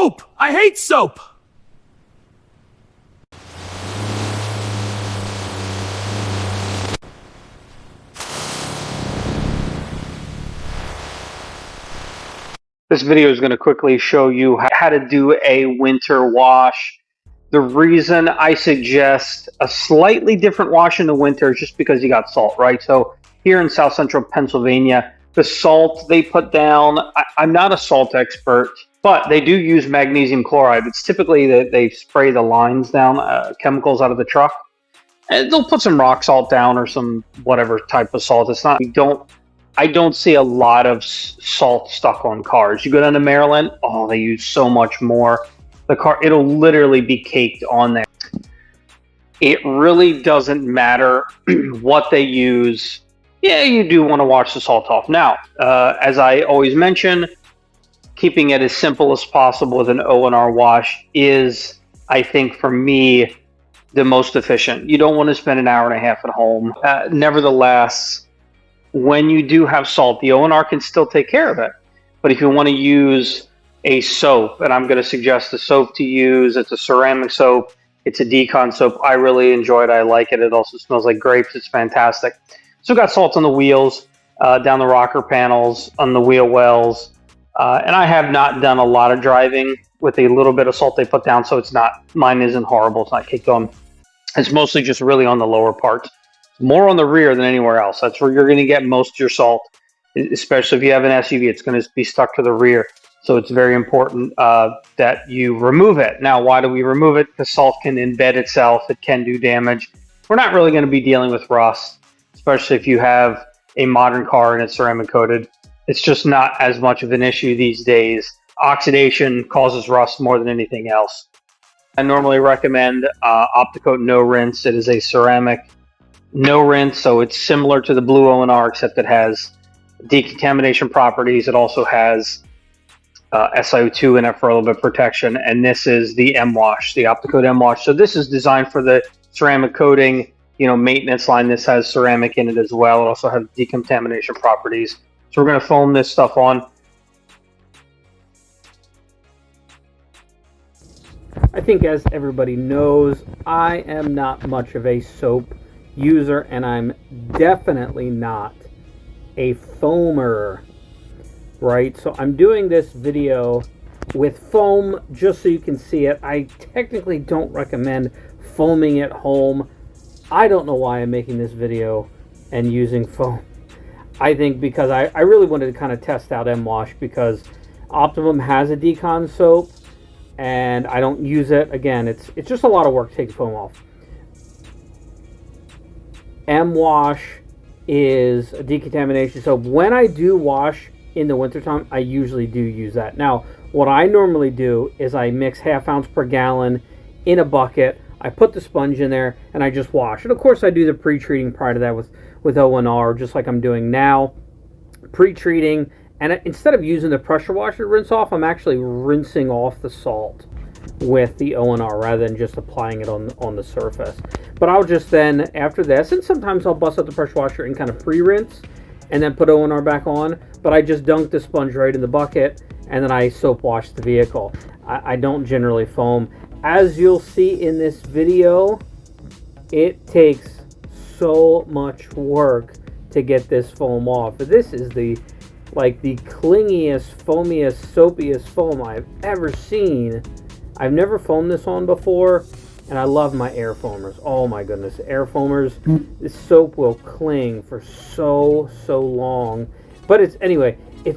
Soap! I hate soap! This video is going to quickly show you how to do a winter wash. The reason I suggest a slightly different wash in the winter is just because you got salt, right? So here in South Central Pennsylvania, the salt they put down, I'm not a salt expert, but they do use magnesium chloride. It's typically that they spray the lines down, chemicals out of the truck. And they'll put some rock salt down or some whatever type of salt. It's not, I don't see a lot of salt stuck on cars. You go down to Maryland, oh, they use so much more. The car, it'll literally be caked on there. It really doesn't matter what they use. Yeah, you do want to wash the salt off. Now, as I always mention, keeping it as simple as possible with an O&R wash is, I think, for me, the most efficient. You don't want to spend an hour and a half at home. Nevertheless, when you do have salt, the O&R can still take care of it. But if you want to use a soap, and I'm going to suggest the soap to use, it's a ceramic soap. It's a decon soap. I really enjoy it. I like it. It also smells like grapes. It's fantastic. So got salt on the wheels, down the rocker panels, on the wheel wells. And I have not done a lot of driving with a little bit of salt they put down, so it's not, mine isn't horrible. It's not caked on. It's mostly just really on the lower parts. More on the rear than anywhere else. That's where you're going to get most of your salt, especially if you have an SUV. It's going to be stuck to the rear. So it's very important that you remove it. Now, why do we remove it? Because salt can embed itself. It can do damage. We're not really going to be dealing with rust, especially if you have a modern car and it's ceramic coated. It's just not as much of an issue these days. Oxidation causes rust more than anything else. I normally recommend Opti-Coat No Rinse. It is a ceramic no rinse, so it's similar to the blue O&R, except it has decontamination properties. It also has SiO2 in it for a little bit of protection, and this is the M-Wash, the Opti-Coat M-Wash. So this is designed for the ceramic coating, maintenance line. This has ceramic in it as well. It also has decontamination properties. So we're going to foam this stuff on. I think, as everybody knows, I am not much of a soap user, and I'm definitely not a foamer, right? So I'm doing this video with foam just so you can see it. I technically don't recommend foaming at home. I don't know why I'm making this video and using foam. I think because I really wanted to kind of test out M-Wash, because Optimum has a decon soap and I don't use it. Again, it's just a lot of work to take the foam off. M-Wash is a decontamination soap. When I do wash in the wintertime, I usually do use that. Now, what I normally do is I mix 1/2 ounce per gallon in a bucket. I put the sponge in there and I just wash. And of course I do the pre-treating prior to that with O&R, just like I'm doing now. Pre-treating, and instead of using the pressure washer to rinse off, I'm actually rinsing off the salt with the O&R rather than just applying it on the surface. But I'll just then, after this, and sometimes I'll bust out the pressure washer and kind of pre-rinse and then put O&R back on, but I just dunk the sponge right in the bucket and then I soap wash the vehicle. I don't generally foam. As you'll see in this video, it takes so much work to get this foam off. But this is the clingiest, foamiest, soapiest foam I've ever seen. I've never foamed this on before, and I love my air foamers. Oh my goodness, air foamers. This soap will cling for so long. But it's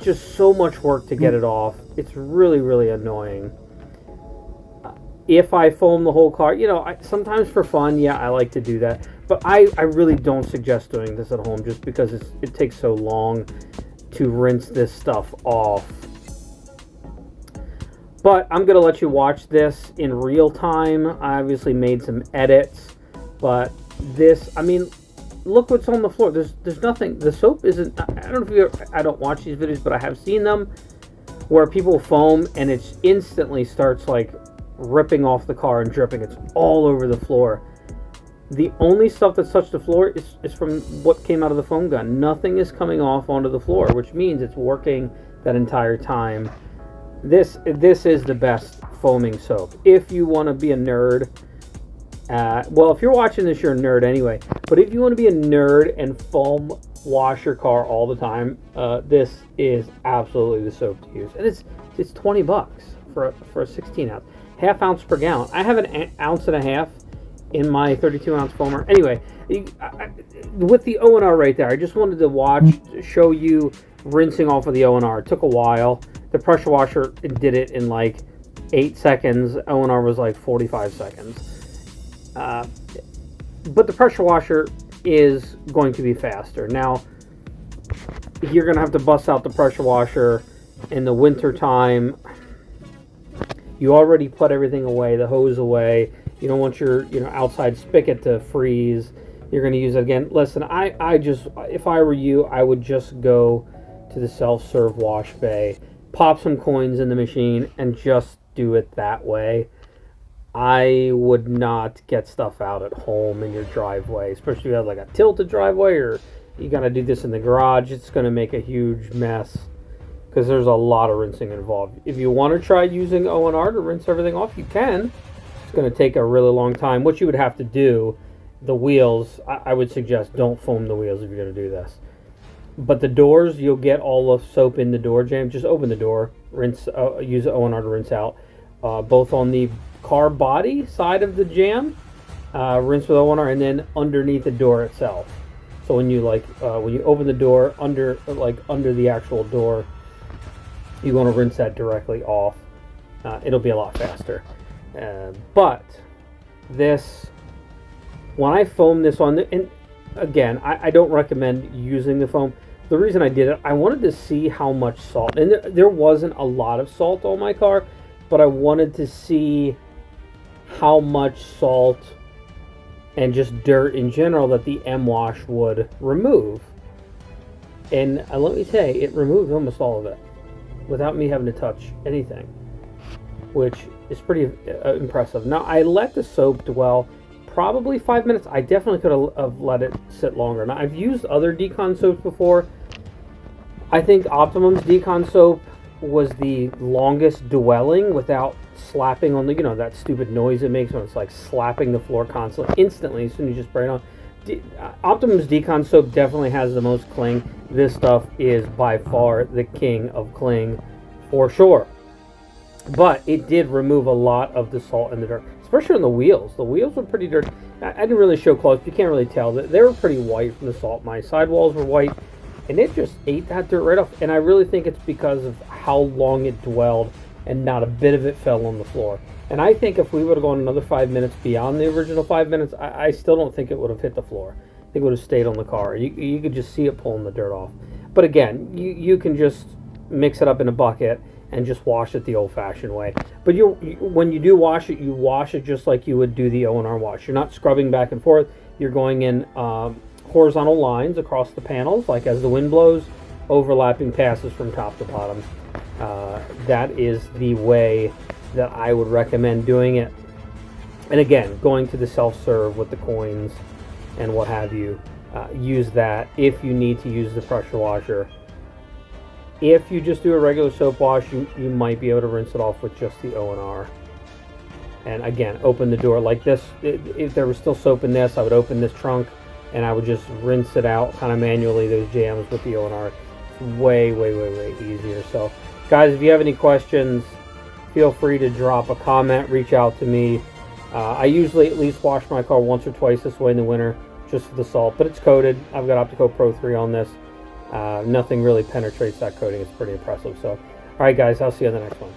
just so much work to get it off. It's really, really annoying. If I foam the whole car, sometimes for fun, yeah, I like to do that. But I really don't suggest doing this at home just because it takes so long to rinse this stuff off. But I'm going to let you watch this in real time. I obviously made some edits, but this, look what's on the floor. There's nothing. The soap isn't, I don't know if I don't watch these videos, but I have seen them where people foam and it instantly starts ripping off the car and dripping. It's all over the floor. The only stuff that's touched the floor is from what came out of the foam gun. Nothing is coming off onto the floor, which means it's working that entire time. this is the best foaming soap. If you want to be a nerd, well, if you're watching this, you're a nerd anyway. But if you want to be a nerd and foam wash your car all the time, this is absolutely the soap to use. And it's $20 for a 16 ounce, half ounce per gallon. I have an ounce and a half in my 32 ounce foamer. Anyway, with the O&R right there, I just wanted to show you rinsing off of the O&R. It took a while. The pressure washer did it in like 8 seconds. O&R was like 45 seconds. But the pressure washer is going to be faster. Now, you're going to have to bust out the pressure washer in the winter time. You already put everything away, the hose away. You don't want your outside spigot to freeze. You're going to use it again. Listen, I just, if I were you, I would just go to the self-serve wash bay, pop some coins in the machine, and just do it that way. I would not get stuff out at home in your driveway, especially if you have like a tilted driveway or you got to do this in the garage. It's going to make a huge mess because there's a lot of rinsing involved. If you want to try using O&R to rinse everything off, you can. It's going to take a really long time. What you would have to do, the wheels, I would suggest don't foam the wheels if you're going to do this. But the doors, you'll get all the soap in the door jam. Just open the door, rinse, use O&R to rinse out. Both on the car body side of the jam, rinse with O&R, and then underneath the door itself. So when you when you open the door under the actual door, you want to rinse that directly off. It'll be a lot faster. But this, when I foam this on, and again, I don't recommend using the foam. The reason I did it, I wanted to see how much salt, and there wasn't a lot of salt on my car, but I wanted to see how much salt and just dirt in general that the M-Wash would remove. And let me say, it removed almost all of it without me having to touch anything, which is pretty impressive. Now, I let the soap dwell probably 5 minutes. I definitely could have let it sit longer. Now, I've used other decon soaps before. I think Optimum's decon soap was the longest dwelling without slapping on the, that stupid noise it makes when it's like slapping the floor constantly, instantly, as soon as you just spray it on. Optimum's decon soap definitely has the most cling. This stuff is by far the king of cling, for sure. But it did remove a lot of the salt and the dirt, especially on the wheels. The wheels were pretty dirty. I didn't really show close. You can't really tell. They were pretty white from the salt. My sidewalls were white, and it just ate that dirt right off. And I really think it's because of how long it dwelled, and not a bit of it fell on the floor. And I think if we would have gone another 5 minutes beyond the original 5 minutes, I still don't think it would have hit the floor. I think it would have stayed on the car. You could just see it pulling the dirt off. But again, you can just mix it up in a bucket and just wash it the old-fashioned way. But when you do wash it, you wash it just like you would do the O&R wash. You're not scrubbing back and forth. You're going in horizontal lines across the panels, like as the wind blows, overlapping passes from top to bottom. That is the way that I would recommend doing it. And again, going to the self-serve with the coins and what have you, use that if you need to use the pressure washer. If you just do a regular soap wash, you might be able to rinse it off with just the O&R. And again, open the door like this. If there was still soap in this, I would open this trunk and I would just rinse it out kind of manually, those jams with the O&R. It's way, way, way, way easier. So guys, if you have any questions, feel free to drop a comment, reach out to me. I usually at least wash my car once or twice this way in the winter, just for the salt, but it's coated. I've got Opti-Coat Pro 3 on this. Nothing really penetrates that coating. It's pretty impressive. So, all right, guys, I'll see you on the next one.